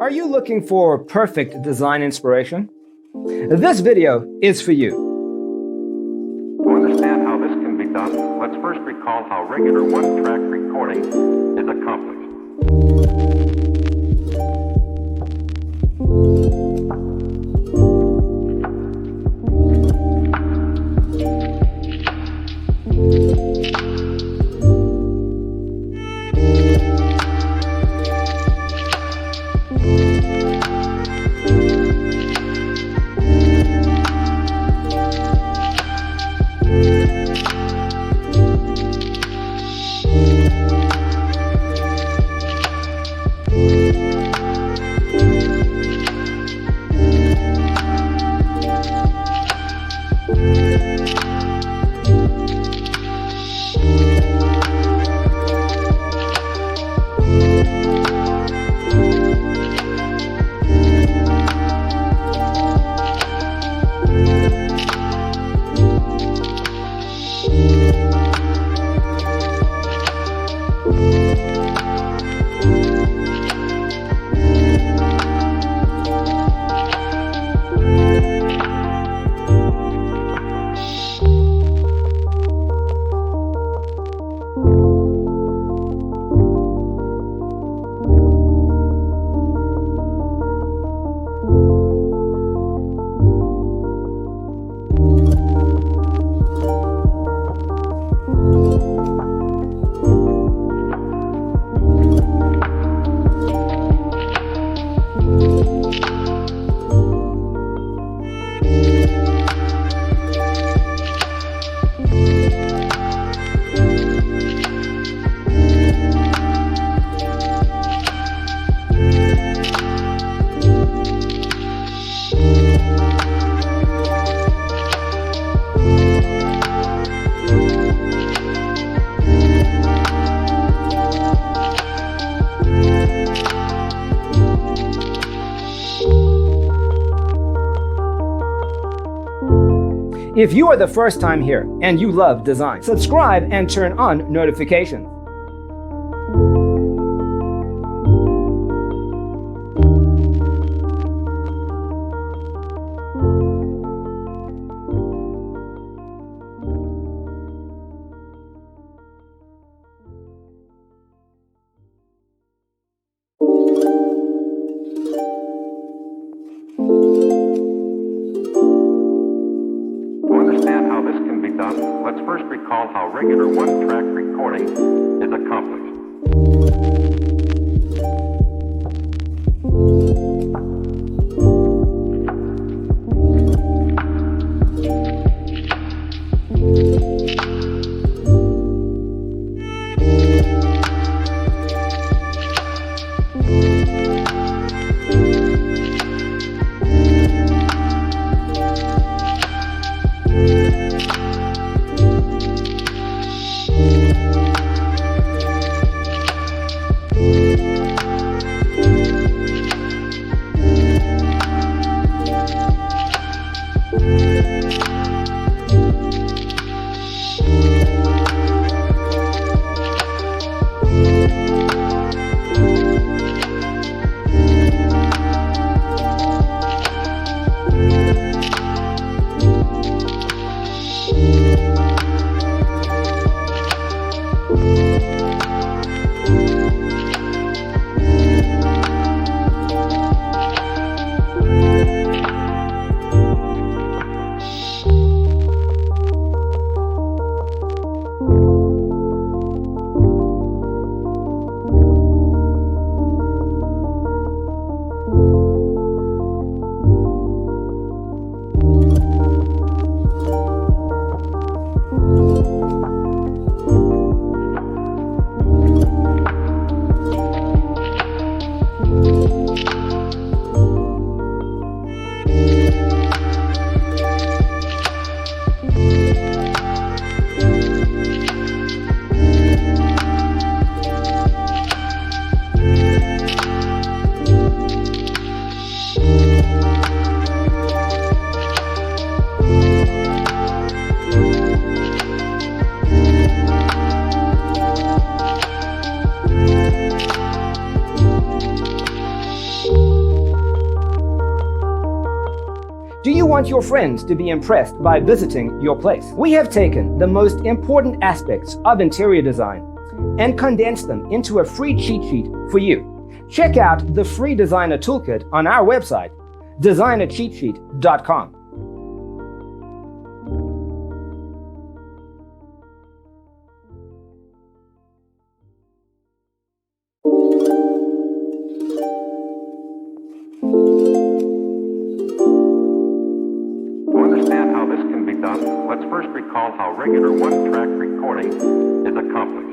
Are you looking for perfect design inspiration? This video is for you. To understand how this can be done, let's first recall how regular one-track recording is accomplished. If you are the first time here and you love design, subscribe and turn on notifications. Let's first recall how regular one-track recording is accomplished. Do you want your friends to be impressed by visiting your place? We have taken the most important aspects of interior design and condensed them into a free cheat sheet for you. Check out the free designer toolkit on our website, designercheatsheet.com. To understand how this can be done, let's first recall how regular one-track recording is accomplished.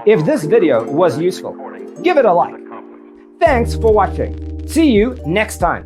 If this video was useful, give it a like. Thanks for watching. See you next time.